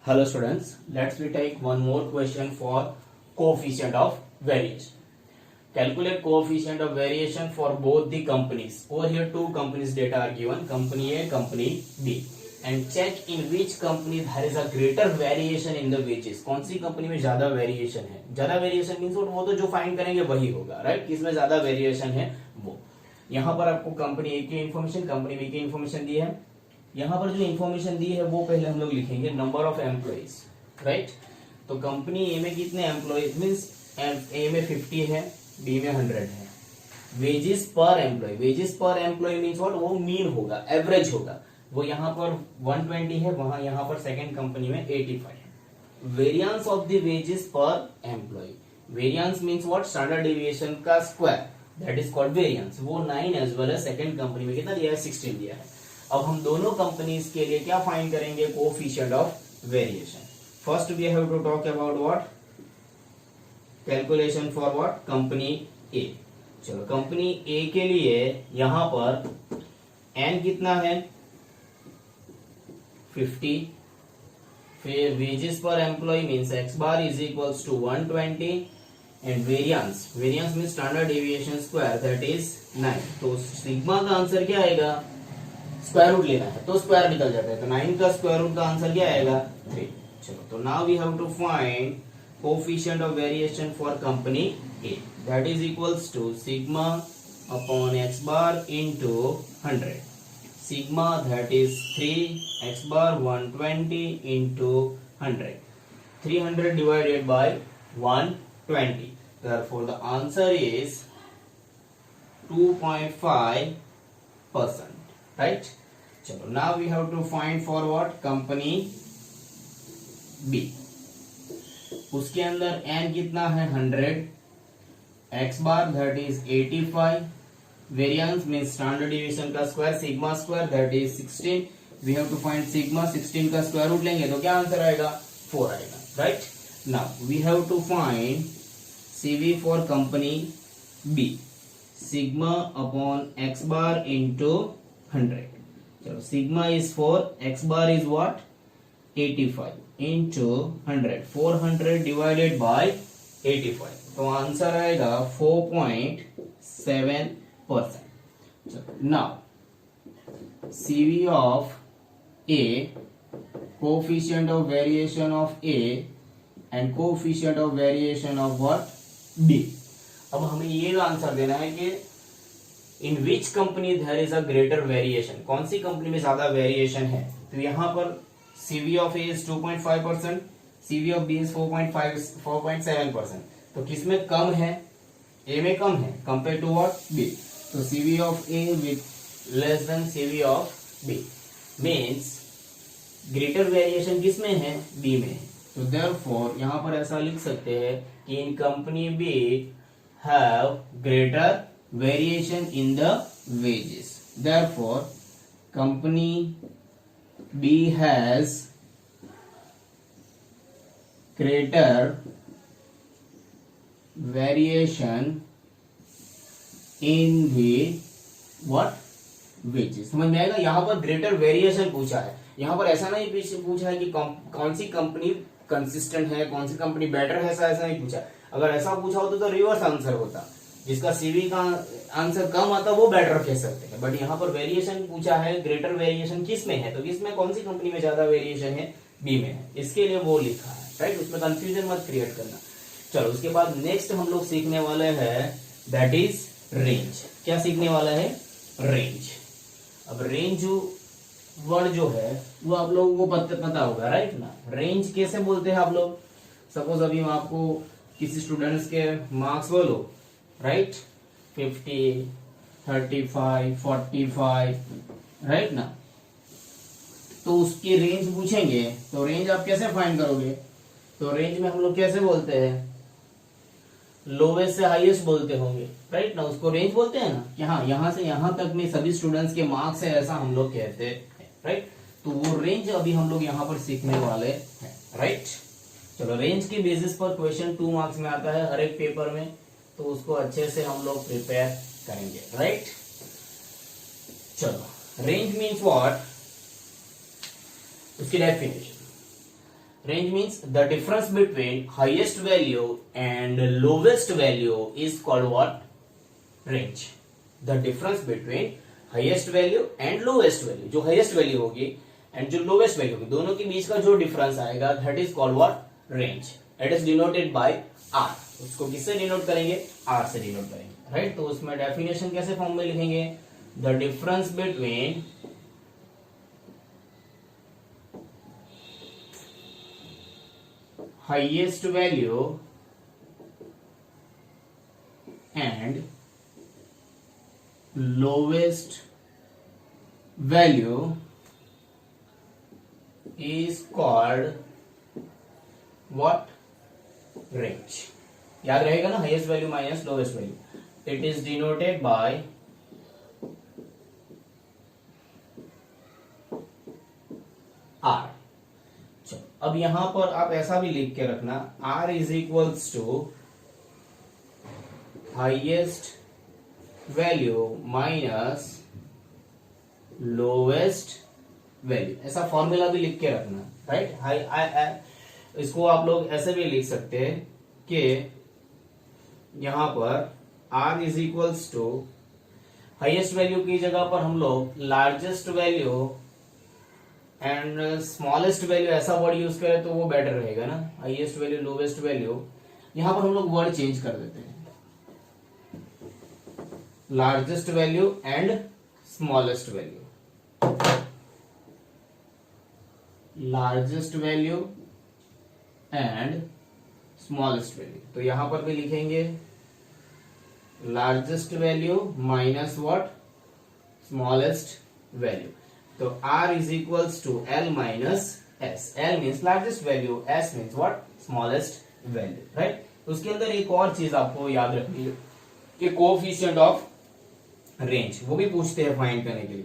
Hello students, let's we take one more question for coefficient of variation. Calculate coefficient of variation for both the companies. Over here two companies data are given, company A, company B, and check in which company there is a greater variation in the wages. कौन सी company में ज्यादा variation है? ज्यादा variation means वो तो जो find करेंगे वही होगा, राइट? किसमें ज्यादा वेरिएशन है वो. यहाँ पर आपको कंपनी ए की इन्फॉर्मेशन, कंपनी बी की इन्फॉर्मेशन दी है. यहां पर जो इन्फॉर्मेशन दी है वो पहले हम लोग लिखेंगे नंबर ऑफ एम्प्लॉइज, राइट? तो कंपनी ए में कितने एम्प्लॉइज मीन्स ए में 50 है, बी में 100 है. वेजेस पर एम्प्लॉय, वेजेस पर एम्प्लॉय मीन्स व्हाट? वो मीन होगा, एवरेज होगा. वो यहाँ पर 120 है, वहां यहाँ पर सेकेंड कंपनी में 85 है. वेरियंस ऑफ द वेजेस पर employ, variance means what? Standard deviation का square, that is called variance. वो 9 as well as second company में कितना दिया है? 16 दिया है. अब हम दोनों कंपनीज के लिए क्या फाइंड करेंगे? Coefficient of variation. First we have to talk about what? Calculation for what? Company A. चलो कंपनी ए के लिए यहां पर एन कितना है? 50. फिर वेजेस पर employ means X bar is equals to 120 and variance, variance means standard deviation square, that is 9. तो सिग्मा का आंसर क्या आएगा? स्क्वायर रूट लेना है तो स्क्वायर निकल जाता है, तो 9 का स्क्वायर रूट का आंसर क्या आएगा? 3. चलो तो now we have to find coefficient of variation for company A, that is equals to sigma upon X bar into 100. Sigma that is 3, X bar 120 into 100. 300 divided by 120. Therefore the answer is 2.5%. Right? चलो now we have to find for what? Company B. उसके अंदर n कितना है? 100. x bar that is 85. Variance mean standard deviation का स्क्वायर, sigma square that is 16. We have to find sigma. 16 का square root लेंगे तो क्या आंसर आएगा? 4 आएगा, right? Now we have to find CV for company B. Sigma upon x bar into 100. चलो sigma is 4, x bar is what? 85 into 100. 400 divided by 85, तो answer आएगा 4.7%. चलो now CV of A, coefficient of variation of A and coefficient of variation of what? B. अब हमें ये answer देना है कि in which company there is a greater variation, कौन सी कंपनी में ज्यादा वेरिएशन है? तो यहां पर CV of A is 2.5%, CV of B is 4.7%. तो किसमें कम है? A में कम है कंपेयर टू व्हाट? B. तो CV of A with less than CV of B means greater variation किसमें है? B में है. तो देयरफॉर यहां पर ऐसा लिख सकते हैं कि in company B have greater variation in the wages. Therefore, company B has greater variation in the what? wages. समझ में आएगा? यहाँ पर ग्रेटर वेरिएशन पूछा है. यहाँ पर ऐसा नहीं पूछा है कि कौन सी कंपनी कंसिस्टेंट है, कौन सी कंपनी बेटर है, ऐसा नहीं पूछा. अगर ऐसा पूछा होता तो रिवर्स आंसर होता, जिसका CV का आंसर कम आता वो बेटर कह सकते हैं. बट यहाँ पर वेरिएशन पूछा है, ग्रेटर वेरिएशन किस में है? तो किसमें, कौन सी कंपनी में ज्यादा वेरिएशन है? B में है. इसके लिए वो लिखा है, राइट? उसमें कंफ्यूजन मत क्रिएट करना. चलो उसके बाद नेक्स्ट हम लोग सीखने वाले हैं दैट इज रेंज. क्या सीखने वाला है? रेंज. अब रेंज वर्ड जो है वो आप लोगों को पता होगा, राइट ना? रेंज कैसे बोलते हैं आप लोग? सपोज अभी आपको किसी स्टूडेंट्स के मार्क्स बोलो, राइट? 50, 35, 45, राइट ना? तो उसकी रेंज पूछेंगे तो रेंज आप कैसे फाइंड करोगे? तो रेंज में हम लोग कैसे बोलते हैं? लोवेस्ट से हाईएस्ट बोलते होंगे, राइट ना? उसको रेंज बोलते हैं ना कि हाँ यहां से यहां तक में सभी स्टूडेंट्स के मार्क्स है, ऐसा हम लोग कहते हैं, राइट? तो वो रेंज अभी हम लोग यहाँ पर सीखने वाले हैं, राइट? चलो रेंज के बेसिस पर क्वेश्चन 2 मार्क्स में आता है हर एक पेपर में, तो उसको अच्छे से हम लोग प्रिपेयर करेंगे, राइट? चलो रेंज मीन्स व्हाट? उसकी definition, Range means the difference between highest value and lowest value is called what? Range. The difference between highest value and lowest value, जो highest value होगी and जो lowest value होगी, दोनों के बीच का जो difference आएगा, that is called what? Range. It is denoted by R. उसको किससे डिनोट करेंगे? R से डिनोट करेंगे, राइट? तो उसमें डेफिनेशन कैसे फॉर्म में लिखेंगे? The difference between highest value and lowest value is called what? Range. याद रहेगा ना, highest value minus lowest value. It is denoted by R. अब यहां पर आप ऐसा भी लिख के रखना, R is equals to highest value minus lowest value. ऐसा फॉर्मूला भी लिख के रखना, राइट? इसको आप लोग ऐसे भी लिख सकते हैं कि यहां पर R is equals to highest value की जगह पर हम लोग largest value and smallest value ऐसा वर्ड यूज करें तो वो बेटर रहेगा ना. हाईएस्ट वैल्यू लोवेस्ट वैल्यू, यहां पर हम लोग वर्ड चेंज कर देते हैं, largest value and smallest value. Largest value and smallest value. तो यहां पर भी लिखेंगे largest value minus what? Smallest value. तो R is equals to L minus S. L means largest value, S means what? Smallest value, right? उसके अंदर एक और चीज आपको याद रखनी है कि कोएफिशिएंट ऑफ रेंज, वो भी पूछते हैं फाइंड करने के लिए.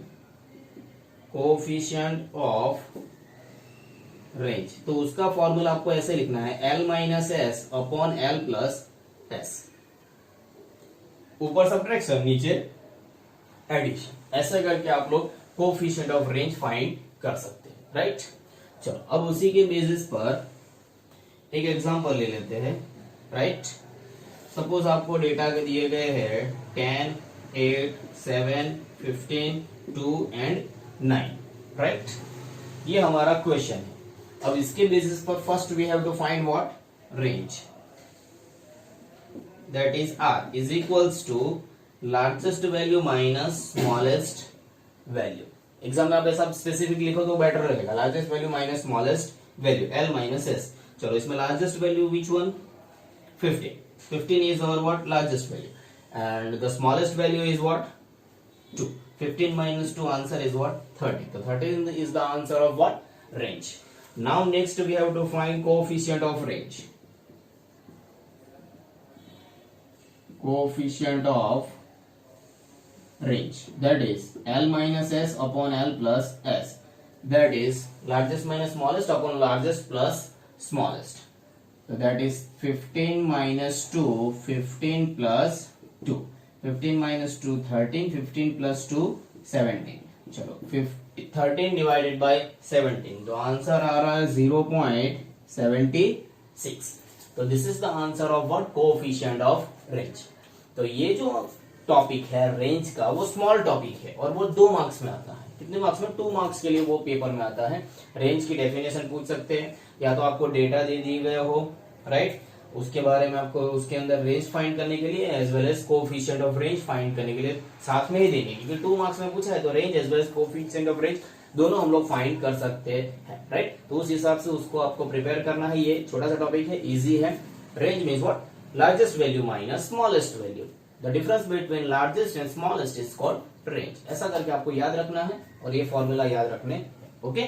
कोएफिशिएंट ऑफ रेंज, तो उसका फॉर्मूला आपको ऐसे लिखना है, L minus S upon L plus S. ऊपर सब्ट्रैक्शन, नीचे एडिशन. ऐसे करके आप लोग कोएफिशिएंट ऑफ रेंज फाइंड कर सकते हैं, राइट? चलो अब उसी के बेसिस पर एक एग्जांपल ले लेते हैं, राइट? सपोज आपको डेटा के दिए गए हैं 10, 8, 7, 15, 2 एंड 9, राइट? ये हमारा क्वेश्चन है. अब इसके बेसिस पर first we have to find what? Range. That is R is equals to largest value minus smallest value. Exam में आप ऐसा स्पेसिफिक लिखो तो बेटर रहेगा. Largest value minus smallest value, L minus S. चलो इसमें largest value which one? 15. 15 is our what? Largest value. And the smallest value is what? 2. 15 minus 2 answer is what? 30. So 30 is the answer of what? Range. Now next we have to find coefficient of range. Coefficient of range, that is L minus S upon L plus S. That is largest minus smallest upon largest plus smallest. So that is 15 minus 2, 15 plus 2. 15 minus 2, 13. 15 plus 2, 17. चलो 13 divided by 17. तो answer आ रहा है 0.76. तो this is the answer of what? Coefficient of range. तो ये जो topic है range का, वो स्मॉल टॉपिक है और वो 2 मार्क्स में आता है. कितने मार्क्स में? 2 मार्क्स के लिए वो पेपर में आता है. रेंज की डेफिनेशन पूछ सकते हैं, या तो आपको डेटा दे दी गए हो, राइट? उसके बारे में आपको उसके अंदर रेंज फाइंड करने के लिए as well as coefficient of range find करने के लिए साथ में ही देंगे, क्योंकि 2 मार्क्स में पूछा है तो range as well as coefficient of range दोनों हम लोग फाइंड कर सकते हैं, राइट? तो उस हिसाब से उसको आपको प्रिपेयर करना है. ये छोटा सा टॉपिक है, इजी है. Range means what? Largest value minus smallest value. The difference between largest and smallest is called range. ऐसा करके आपको याद रखना है और ये फॉर्मूला याद रखने, ओके?